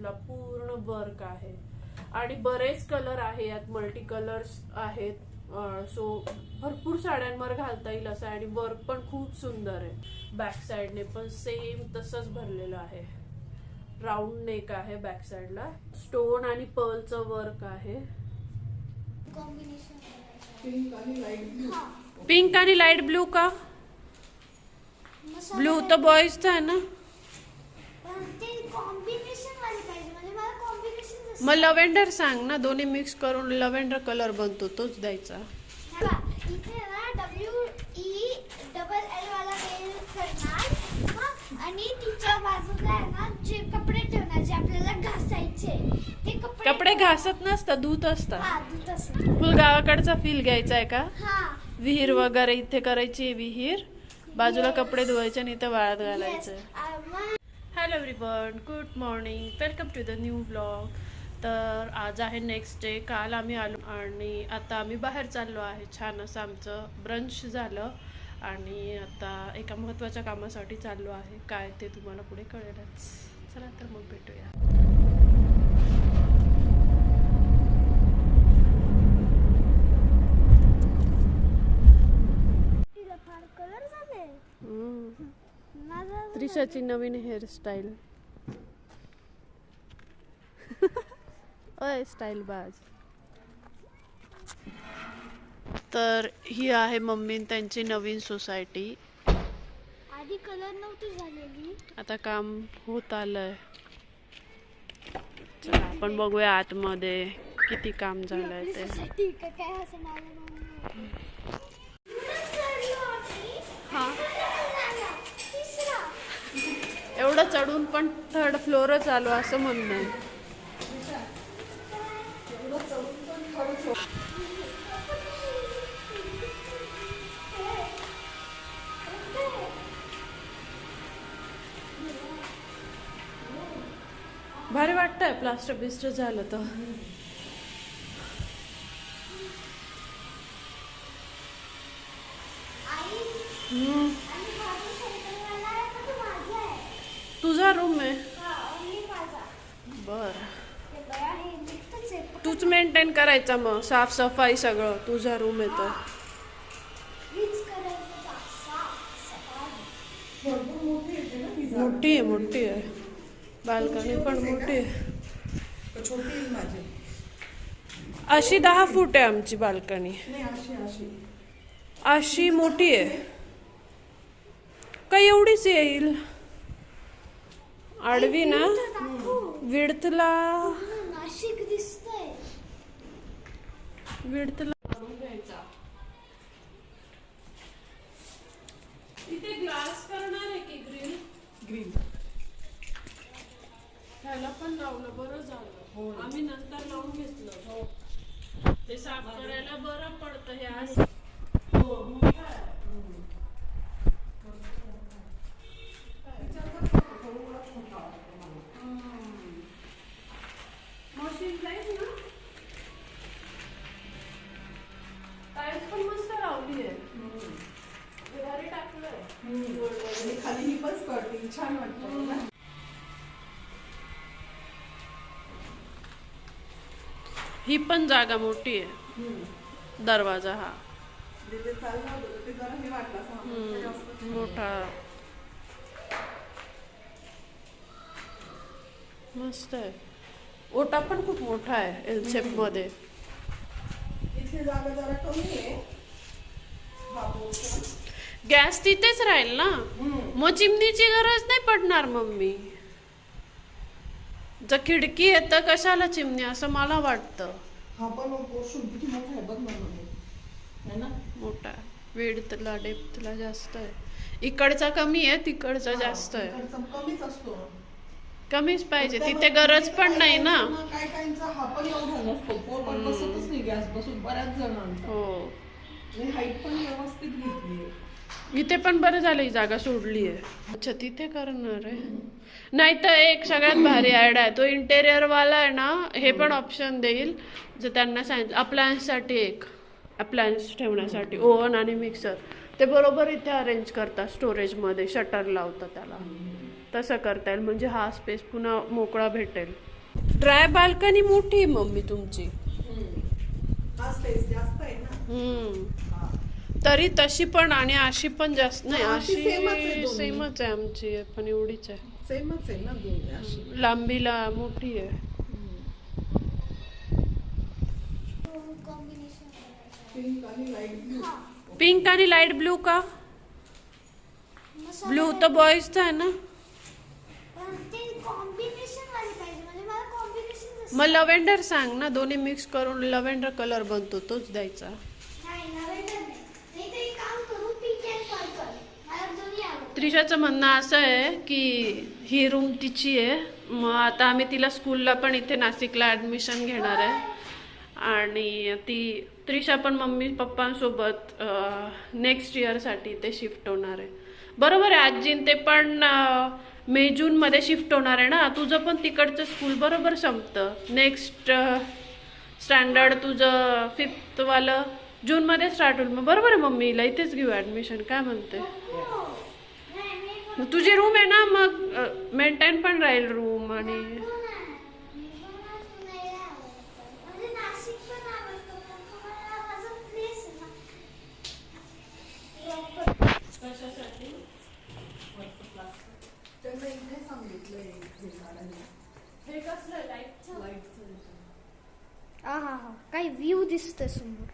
बाजूला पूर्ण वर्क आहे आणि बरेच कलर आहे यात, मल्टी कलर्स आहेत. सो भरपूर साड्यांवर घालता येईल असं, आणि वर्क पण खूप सुंदर आहे. बॅक साइडने पण सेम तसंच भरलेलं आहे. राऊंड नेक आहे बॅक साइडला. स्टोन आणि पर्लचं वर्क आहे. पिंक आणि लाईट ब्लू का? ब्लू तर बॉयजचा आहे ना. मग लव्हेंडर सांग ना, दोन्ही मिक्स करून लव्हेंडर कलर बनतो, तोच द्यायचा. इथे ना WELL वाला पेन करणार आणि तिच्या बाजूला आहे ना जे कपडे ठेवणार जे आपल्याला घासायचे, ते कपडे घासत नसतात, धुत असतात. हा, धुत असतात. फुल गावाकडचा फील घ्यायचा आहे का? हा, विहीर वगैरे इथे करायची, विहीर बाजूला कपडे धुवायचे आणि इथे वाळत घालायचं. Hello everyone, good morning, welcome to the new vlog. तर आज आहे नेक्स्ट डे. काल आम्ही आलो आणि आता आम्ही बाहेर चाललो आहे. छान असं आमचं ब्रंच झालं आणि आता एका महत्त्वाच्या कामासाठी चाललो आहे. काय ते तुम्हाला पुढे कळेलच. चला तर मग भेटूया. त्रिशाची नवीन हेअरस्टाईल. ओय स्टाईल बाज. तर ही आहे मम्मी त्यांची नवीन सोसायटी. आधी कलर नव्हती झालेली, आता काम होत आलंय. चला आपण बघूया आतमध्ये किती काम झालंय ते. ठीक आहे, काय असं मला हा, एवढं चढून पण थर्ड फ्लोअर चालू असं म्हणणं आहे. भारी वाटतंय प्लास्टर बिस्टर झालं तर. तुझा रूम आहे बर, तूच मेंटेन करायचा मग, साफसफाई सगळं. तुझा रूम आहे तर मोठी आहे, मोठी आहे. बाल्कनी पण मोठी आहे. अशी 10 फूट आहे आमची बाल्कनी. अशी मोठी आहे का? एवढीच येईल आडवी ना. विडथला नाशिक दिसतंय. विडथला इथे ग्लास करणार आहे की ग्रिल? ग्रिल ह्याला पण लावलं, बरं झालं. आम्ही नंतर लावून घेतलं. ते साफ करायला बरं पडतं हे आज. मशीन जाईल ना. टाईल्स पण मस्त लावली आहे. घरी टाकलंय खाली ही पण स्कर्टिंग छान वाटतं. ही पण जागा मोठी आहे. दरवाजा हा मोठा मस्त आहे. ओटा पण खूप मोठा आहे एल शेप मध्ये. इथे जागा जरा कमी आहे. गॅस तिथेच राहील ना, मग चिमणीची गरज नाही पडणार. मम्मी जर खिडकी आहे तर कशाला चिमणी असं मला वाटतं. हा पण किती मोठा आहे बघ ना. मोठा विड्थला डेप्थला जास्त आहे. इकडचा कमी आहे, तिकडचा जास्त आहे. कमीच असतो. कमीच पाहिजे, तिथे गरज पण नाही ना. काय काहींचा हा पण एवढा नसतो. पोट पण बसतच नाही गॅस बसून बऱ्याच जणांचा. हो, हाईट पण व्यवस्थित घेतली. इथे पण बरं झालं ही जागा सोडली आहे. अच्छा, तिथे करणार आहे. नाही तर एक सगळ्यात भारी आयडिया आहे, तो इंटेरियर वाला आहे ना, हे पण ऑप्शन देईल. जर त्यांना सांगितलं अप्लायन्ससाठी, एक अप्लायन्स ठेवण्यासाठी ओव्हन आणि मिक्सर, ते बरोबर इथे अरेंज करतात. स्टोरेजमध्ये शटर लावतात त्याला, तसं करता येईल. म्हणजे हा स्पेस पुन्हा मोकळा भेटेल. ड्राय बाल्कनी मोठी आहे मम्मी तुमची. हा स्पेस जास्त आहे ना. हा. तरी तशी पण आणि अशी पण जास्त नाही. हा, अशी अशी सेमच आहे दोन्ही. सेमच आहे आमची पण एवढीच आहे. सेमच आहे ना दोन्ही अशी. लांबीला मोठी आहे. कॉम्बिनेशन पिंक आणि लाईट ब्लू. पिंक आणि लाईट ब्लू का? ब्लू तर बॉईजचा आहे ना. ते कॉम्बिनेशन वाले पाहिजे म्हणजे मला कॉम्बिनेशन मग लव्हेंडर सांग ना, दोन्ही मिक्स करून लव्हेंडर कलर बनतो तोच द्यायचा. नाही लव्हेंडर नाही तर एक काम करू पिंक अँड पर्पल मला दोन्ही आवडतात. त्रिशाचं म्हणणं असं आहे की ही रूम तिची आहे, मग आता आम्ही तिला स्कूलला पण इथे नाशिकला ॲडमिशन घेणार आहे आणि ती त्रिशा पण मम्मी पप्पांसोबत नेक्स्ट इयरसाठी इथे शिफ्ट होणार आहे. बरोबर आहे आजी, ते पण मे जून मध्ये शिफ्ट होणार आहे ना. तुझं पण तिकडचं स्कूल बरोबर संपतं. नेक्स्ट स्टँडर्ड तुझं 5th वालं जून मध्ये स्टार्ट होईल. मग बरोबर आहे मम्मीला इथेच घेऊ ॲडमिशन. काय म्हणते? मग तुझी रूम आहे ना, मग मेंटेन पण राहील रूम आणि त्यांना इथे सांगितलंय हे झाडाने. हे कसलं लाईटचं? लाईटचं. हा हा हा काय व्ह्यू दिसतोय समोर.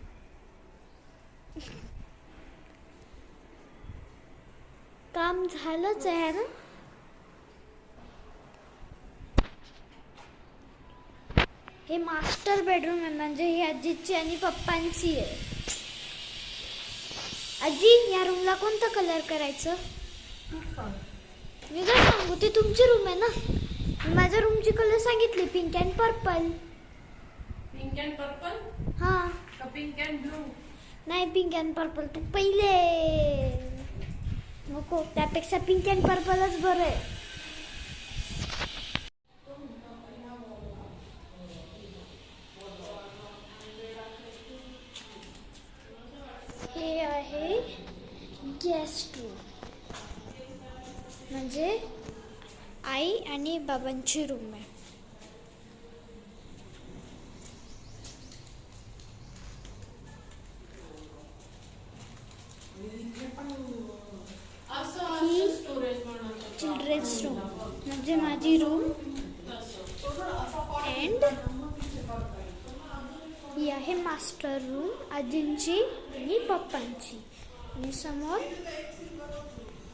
काम झालंच आहे ना. हे मास्टर बेडरूम आहे म्हणजे ही आजीची आणि पप्पांची आहे. आजी या रूमला कोणता कलर करायचं? मी काय सांगू, ती तुमची रूम आहे ना. मी माझ्या रूमची कलर सांगितली pink and purple. Pink and purple हा का पिंक अँड ब्लू? नाही पिंक अँड पर्पल तू पहिले नको, त्यापेक्षा पिंक अँड पर्पलच बरं आहे. हे आहे गेस्ट रूम म्हणजे आई आणि बाबांची रूम आहे. ही चिल्ड्रन्स रूम म्हणजे माझी रूम अँड ही आहे मास्टर रूम आजींची आणि पप्पांची आणि समोर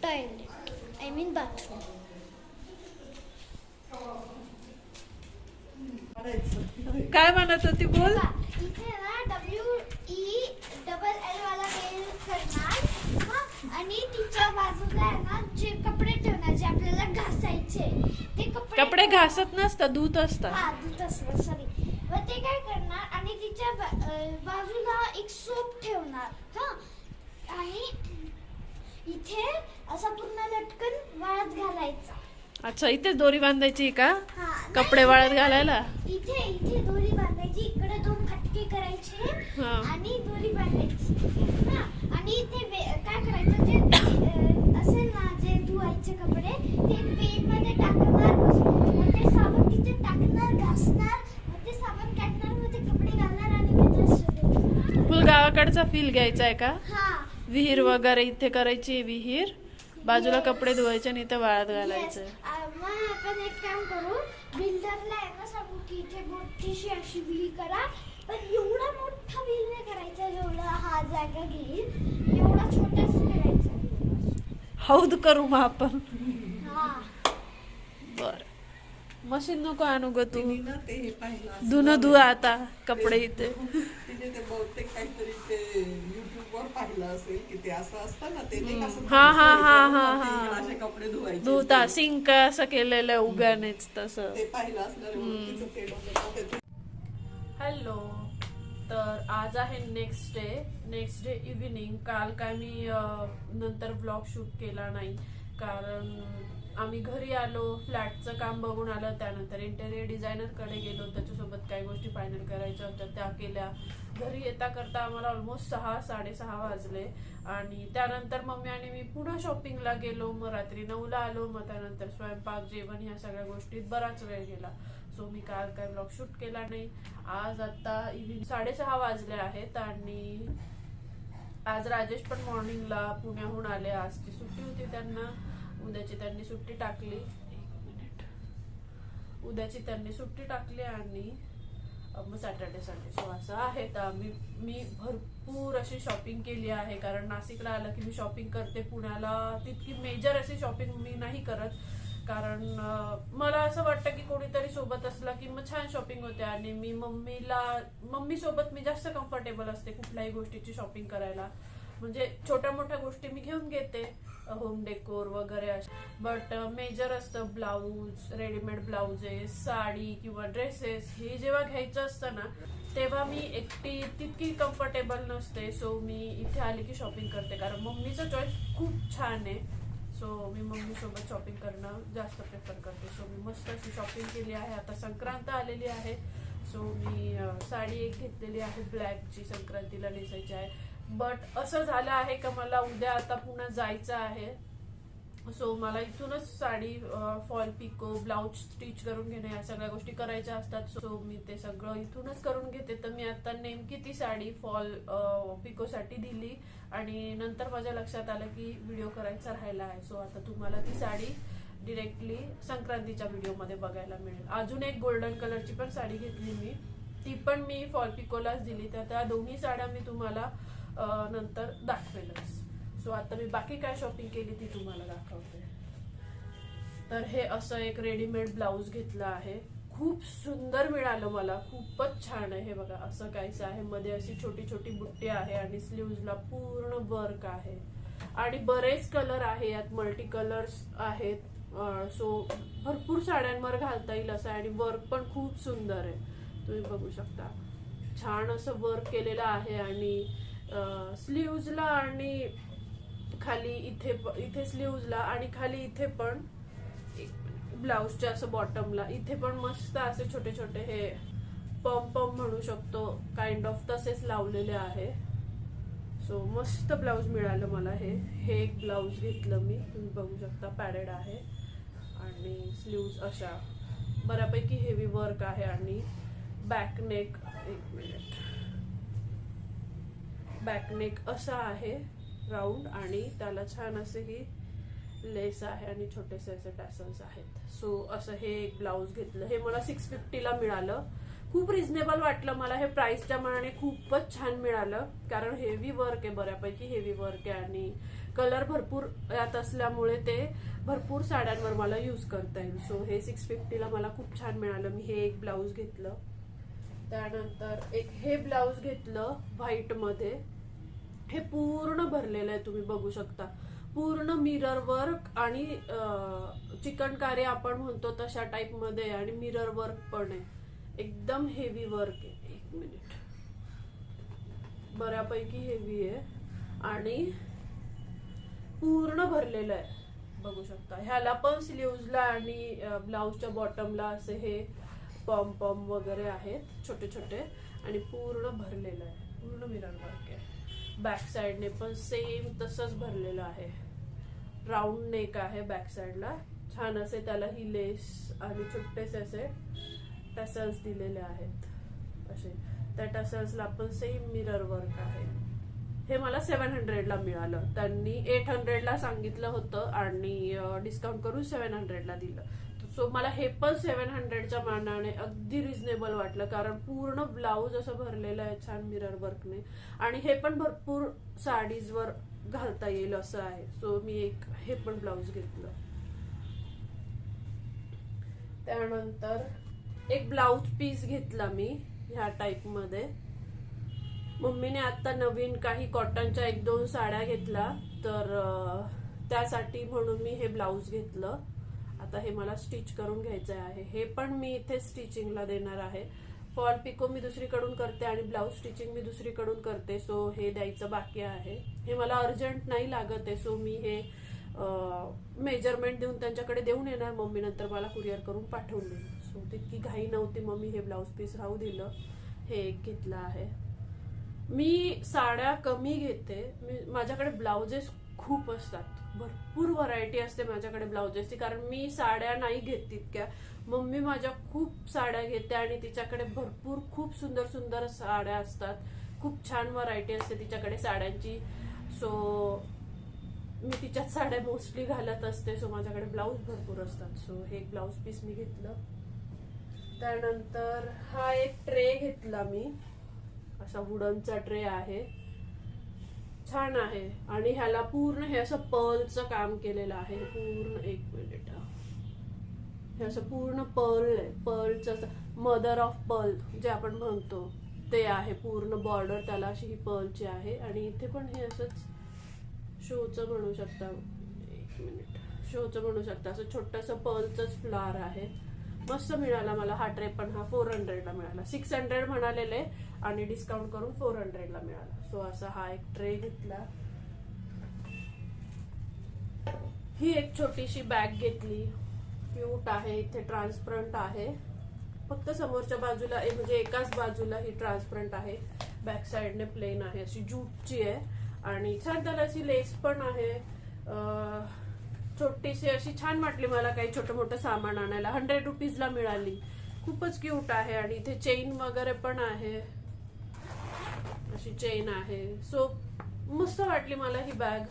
टॉयलेट आय मीन बाथरूम. काय म्हणत होती बोल? इथे ना WELL वाला बेल करणार हा, आणि तिच्या बाजूला आहे ना जे कपडे ठेवणार जे आपल्याला घासायचे ते कपडे घासत नसतं, धुत असतं. हा धुत असतं सॉरी. मग ते काय करणार आणि तिच्या बाजूला एक सोप ठेवणार हा, आणि इथे असा पूर्ण लटकन वाळत घालायचा. अच्छा, इथेच दोरी बांधायची का हा, कपडे वाळत घालायला? इथे इथे दोरी बांधायची, इकडे 2 फटके करायचे हा. आणि दोरी बांधायची हा, आणि इथे काय करायचं जे असेल ना जे धुवायचे कपडे ते पेन मध्ये टाकणार, मग ते साबण तिथे टाकणार, घासणार, मग ते साबण काढणार, मग ते कपडे घालणार आणि मग फुल गावाकडचा फील घ्यायचा आहे का? हा विहीर वगैरे इथे करायची, विहीर बाजूला कपडे धुवायचे आणि इथे वाळत घालायचं. मग आपण एक काम करू, बिल्डरला आहे ना सांगू की इथे मोठीशी अशी विहीर करा, पण एवढा मोठा विहीर नाही करायचा जेवढा हा जागा घेईल, एवढा छोटाच करायचा. हौद करू मग आपण. हा बर, मशीन नको आणू ग तू. तिने ना ते हे पाहिलं असं. धुणं धुवा आता कपडे इथे. तिने ते बहुतेक काहीतरी ते युट्यूबवर पाहिलं असेल की ते असं असतं ना, ते नाही का असं हा, हा, थोडंसं हा, हे हा, करून हा. ते असे कपडे धुवायचे. धुता सिंक असं केलेलं उगानेच तसं. ते पाहिलं असणार ओळखीचं ते डोक्यात होतं. हॅलो, तर आज आहे नेक्स्ट डे इव्हिनिंग. काल काय मी नंतर ब्लॉग शूट केला नाही कारण आम्ही घरी आलो, फ्लॅटचं काम बघून आलं, त्यानंतर इंटेरियर डिझायनरकडे गेलो, त्याच्यासोबत काही गोष्टी फायनल करायच्या होत्या त्या केल्या. घरी येता करता आम्हाला ऑलमोस्ट 6-6:30 वाजले आणि त्यानंतर मम्मी आणि मी पुन्हा शॉपिंगला गेलो. मग रात्री 9ला आलो. मग त्यानंतर स्वयंपाक, जेवण ह्या सगळ्या गोष्टीत बराच वेळ गेला. सो मी काल काय ब्लॉग शूट केला नाही. आज आता इव्हिनिंग 6:30 वाजले आहेत आणि आज राजेश पण मॉर्निंगला पुण्याहून आले. आजची सुट्टी होती त्यांना, उद्याची त्यांनी सुट्टी टाकली. उद्याची त्यांनी सुट्टी टाकली आणि मग सॅटर्डे संडे सो असं आहे. तर मी भरपूर अशी शॉपिंग केली आहे, कारण नाशिकला आलं की मी शॉपिंग करते. पुण्याला तितकी मेजर अशी शॉपिंग मी नाही करत, कारण मला असं वाटतं की कोणीतरी सोबत असला की मग छान शॉपिंग होते. आणि मी मम्मी सोबत मी जास्त कम्फर्टेबल असते कुठल्याही गोष्टीची शॉपिंग करायला. म्हणजे छोट्या मोठ्या गोष्टी मी घेऊन घेते, होम डेकोर वगैरे असे, बट मेजर असतं ब्लाऊज, रेडीमेड ब्लाउजेस, साडी किंवा ड्रेसेस, हे जेव्हा घ्यायचं असतं ना तेव्हा मी एकटी तितकी कम्फर्टेबल नसते. सो मी इथे आली की शॉपिंग करते, कारण मम्मीचं चॉईस खूप छान आहे. सो मी मम्मी सोबत शॉपिंग करणं जास्त प्रेफर करते. सो मी मस्त अशी शॉपिंग केली आहे. आता संक्रांत आलेली आहे, सो मी साडी एक घेतलेली आहे ब्लॅकची, संक्रांतीला नेसायची आहे. बट असं झालं आहे का मला उद्या आता पुन्हा जायचं आहे. सो मला इथूनच sari fall pico, blouse stitch करून घेणे, या सगळ्या गोष्टी करायच्या असतात. सो मी ते सगळं इथूनच करून घेते. तर मी आता नेमकी ती साडी फॉल पिकोसाठी दिली आणि नंतर माझ्या लक्षात आलं की व्हिडिओ करायचा राहिला आहे. सो आता तुम्हाला ती साडी डिरेक्टली संक्रांतीच्या व्हिडिओमध्ये बघायला मिळेल. अजून एक गोल्डन कलरची पण साडी घेतली मी, ती पण मी फॉल पिकोलाच दिली. तर त्या दोन्ही साड्या मी तुम्हाला नंतर दाखवेलच. सो आता मी बाकी काय शॉपिंग केली ती तुम्हाला दाखवते. तर हे असं एक रेडीमेड ब्लाऊज घेतलं आहे, खूप सुंदर मिळालं मला, खूपच छान आहे. हे बघा असं काहीच आहे, मध्ये अशी छोटी छोटी बुट्टी आहे आणि स्लीव्हजला पूर्ण वर्क आहे आणि बरेच कलर आहे यात, मल्टी कलर्स आहेत. सो भरपूर साड्यांवर घालता येईल असं आहे आणि वर्क पण खूप सुंदर आहे. तुम्ही बघू शकता, छान असं वर्क केलेलं आहे आणि स्लीव्हजला आणि खाली इथे स्लीव्हजला आणि खाली इथे पण ब्लाउजच्या असं बॉटमला इथे पण मस्त असे छोटे छोटे हे पम म्हणू शकतो, काइंड ऑफ तसेच लावलेले आहे. सो मस्त ब्लाउज मिळालं मला. हे एक ब्लाउज घेतलं मी, तुम्ही बघू शकता पॅडेड आहे आणि स्लीव्ज अशा बऱ्यापैकी हेवी वर्क आहे आणि बॅक नेक, एक मिनिट, बॅक नेक असा आहे राऊंड आणि त्याला छान असे ही लेस आहे आणि छोटेसे असे टॅसल्स आहेत. सो असं हे एक ब्लाउज घेतलं, हे मला 650 ला मिळालं. खूप रिझनेबल वाटलं मला हे, प्राइसच्या मानाने खूपच छान मिळालं, कारण हेवी वर्क आहे, बऱ्यापैकी हेवी वर्क आहे आणि कलर भरपूर यात असल्यामुळे ते भरपूर साड्यांवर मला यूज करता येईल. सो हे 650 ला मला खूप छान मिळालं. मी हे एक ब्लाउज घेतलं. त्यानंतर एक हे ब्लाउज घेतलं व्हाईट मध्ये, हे पूर्ण भरलेलं आहे, तुम्ही बघू शकता, पूर्ण मिरर वर्क आणि चिकनकारी आपण म्हणतो तशा टाइप मध्ये आणि मिरर वर्क पण आहे, एकदम हेवी वर्क आहे. एक मिनिट, बऱ्यापैकी हेवी आहे आणि पूर्ण भरलेलं आहे, बघू शकता. ह्याला पण स्लीव्हजला आणि ब्लाउजच्या बॉटमला असे हे पॉम वगैरे आहेत छोटे छोटे आणि पूर्ण भरलेलं आहे, पूर्ण मिरर वर्क आहे. बॅक साइडने पण सेम तसंच भरलेलं आहे, राऊंड नेक आहे बॅक साइडला, छान असे त्याला ही लेस आणि छोटेसे असे टसल्स दिलेले आहेत असे. त्या टसल्सला पण सेम मिरर वर्क आहे. हे मला 700 ला मिळालं. त्यांनी 800 ला सांगितलं होतं आणि डिस्काउंट करून 700 ला दिलं. सो मला हे पण 700च्या मानाने अगदी रिझनेबल वाटलं, कारण पूर्ण ब्लाऊज असं भरलेलं आहे छान मिरर वर्कने आणि हे पण भरपूर साडीजवर घालता येईल असं आहे. सो मी हे पण ब्लाऊज घेतलं. त्यानंतर एक ब्लाऊज पीस घेतला मी ह्या टाइप मध्ये. मम्मीने आता नवीन काही कॉटनच्या 1-2 साड्या घेतल्या, तर त्यासाठी म्हणून मी हे ब्लाऊज घेतलं. आता हे मला स्टिच करून घ्यायचं आहे. हे पण मी इथे स्टिचिंगला देणार आहे. फॉल पिको मी दुसरीकडून करते आणि ब्लाऊज स्टिचिंग मी दुसरीकडून करते. सो हे द्यायचं बाकी आहे. हे मला अर्जंट नाही लागत आहे, सो मी हे मेजरमेंट देऊन त्यांच्याकडे देऊन येणार. मम्मी नंतर मला कुरिअर करून पाठवून देईल. सो तितकी घाई नव्हती, मम्मी हे ब्लाऊज पीस राहू दिलं. हे एक घेतलं आहे. मी साड्या कमी घेते, माझ्याकडे ब्लाउजेस खूप असतात, भरपूर व्हरायटी असते माझ्याकडे ब्लाउजेसची, कारण मी साड्या नाही घेत तितक्या. मम्मी माझ्या खूप साड्या घेते आणि तिच्याकडे भरपूर खूप सुंदर सुंदर साड्या असतात, खूप छान व्हरायटी असते तिच्याकडे साड्यांची. सो मी तिच्याच साड्या मोस्टली घालत असते. सो माझ्याकडे ब्लाऊज भरपूर असतात. सो हे एक ब्लाऊज पीस मी घेतलं. त्यानंतर हा एक ट्रे घेतला मी, असा वुडनचा ट्रे आहे, छान आहे. आणि ह्याला पूर्ण हे असं पर्लचं काम केलेलं आहे पूर्ण. एक मिनिट, हे असं पूर्ण पर्ल आहे, पर्लचं मदर ऑफ पर्ल जे आपण म्हणतो ते आहे. पूर्ण बॉर्डर त्याला अशी ही पर्लची आहे. आणि इथे पण हे असंच शोचं म्हणू शकता, एक मिनिट, शोचं म्हणू शकता, असं छोटंसं पर्लचंच फ्लावर आहे. मस्त मिळाला मला हा ट्रे, पण हा 400 ला मिळाला. 600 म्हणालेले आणि डिस्काउंट करून 400 ला मिळाला. सो असा हा एक ट्रे घेतला. ही एक छोटीशी बॅग घेतली, क्यूट आहे. इथे ट्रान्सपरंट आहे, फक्त समोरच्या बाजूला म्हणजे एकाच बाजूला ही ट्रान्सपरंट आहे, बॅक साइडने प्लेन आहे, अशी जूटची आहे. आणि छान त्याला अशी लेस पण आहे. छोटीशी अशी छान वाटली मला काही छोटं मोठं सामान आणायला. 100 रुपीजला मिळाली, खूपच क्यूट आहे. आणि इथे चेन वगैरे पण आहे, अशी चेन आहे. सो मस्त वाटली मला ही बॅग.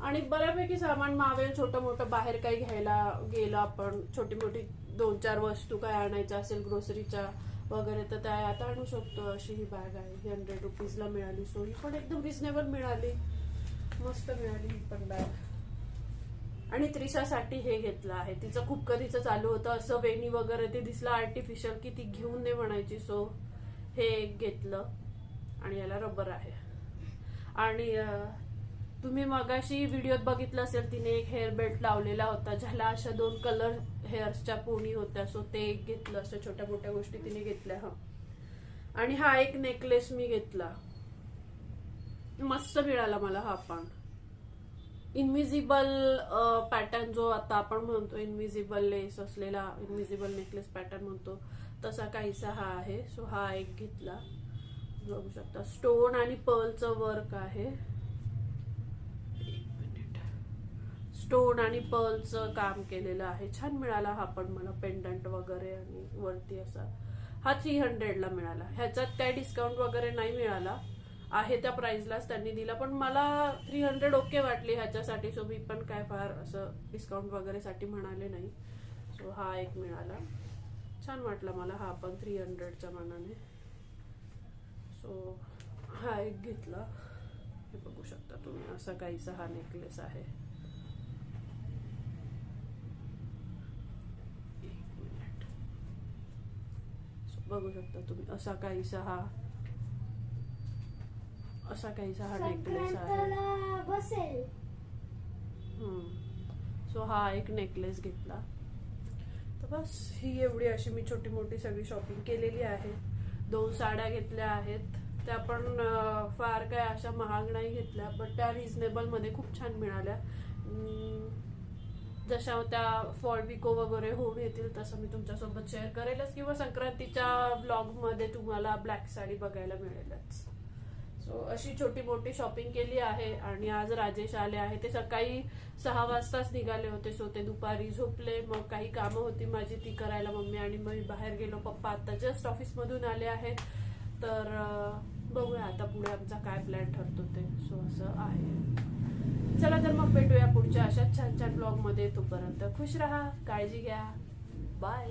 आणि बऱ्यापैकी सामान मावेल, छोटं मोठं बाहेर काही घ्यायला गेलं आपण, छोटी मोठी 2-4 वस्तू काय आणायच्या असेल ग्रोसरीच्या वगैरे, तर त्या आता आणू शकतो. अशी ही बॅग आहे, 100 रुपीजला मिळाली. सो ही पण एकदम रिझनेबल मिळाली, मस्त मिळाली ही पण बॅग. आणि त्रिशासाठी हे घेतलं आहे, तिचं खूप कधीच चालू होतं असं वेणी वगैरे, ते दिसलं आर्टिफिशियल की ती घेऊन दे म्हणायची. सो हे एक घेतलं. आणि याला रबर आहे. आणि तुम्ही मगाशी व्हिडिओत बघितलं असेल, तिने एक हेअर बेल्ट लावलेला होता ज्याला अशा 2 कलर हेअर्सच्या पोनी होत्या. सो ते एक घेतलं. अशा छोट्या मोठ्या गोष्टी तिने घेतल्या. हा, आणि हा एक नेकलेस मी घेतला, मस्त मिळाला मला हा पण. इनविजिबल पॅटर्न जो आता आपण म्हणतो, इनविजिबल लेस असलेला इनविजिबल नेकलेस पॅटर्न म्हणतो, तसा काहीसा हा आहे. सो हा एक घेतला. बघू शकता स्टोन आणि पर्लचं वर्क आहे. एक मिनिट, स्टोन आणि पर्लचं काम केलेलं आहे, छान मिळाला हा पण मला. पेंडंट वगैरे आणि वरती असा हा 300 ला मिळाला. ह्याच्यात काय डिस्काउंट वगैरे नाही मिळाला, आहे त्या प्राइसलाच त्यांनी दिला, पण मला 300 ओके वाटली ह्याच्यासाठी. सो मी पण काय फार असं डिस्काउंट वगैरे साठी म्हणाले नाही. सो हा एक मिळाला, छान वाटला मला हा पण 300च्या मानाने. सो हा एक घेतला. हे बघू शकता तुम्ही, असा काहीसा हा नेकलेस आहे. एक मिनिट, बघू शकता तुम्ही, असा काहीसा हा नेकलेस आहे. बसेल. सो हा एक नेकलेस घेतला. तर बस ही एवढी अशी मी छोटी मोठी सगळी शॉपिंग केलेली आहे. 2 साड्या घेतल्या आहेत, त्या पण फार काय अशा महाग नाही घेतल्या, बट त्या रिझनेबल मध्ये खूप छान मिळाल्या. जशा त्या फॉल पिको वगैरे होऊन येतील तसं मी तुमच्यासोबत शेअर करेलच, किंवा संक्रांतीच्या ब्लॉग मध्ये तुम्हाला ब्लॅक साडी बघायला मिळेलच. सो अशी छोटी मोठी शॉपिंग केली आहे. आणि आज राजेश आले आहे, ते सकाळी 6 वाजताच निघाले होते. सो ते दुपारी झोपले, मग काही कामं होती माझी ती करायला मम्मी आणि मी बाहेर गेलो. पप्पा आता जस्ट ऑफिस मधून आले आहेत. तर बघूया आता पुढे आमचा काय प्लॅन ठरतो ते. सो असं आहे. चला तर मग भेटूया पुढच्या अशाच छान छान ब्लॉग मध्ये. तोपर्यंत खुश राहा, काळजी घ्या, बाय.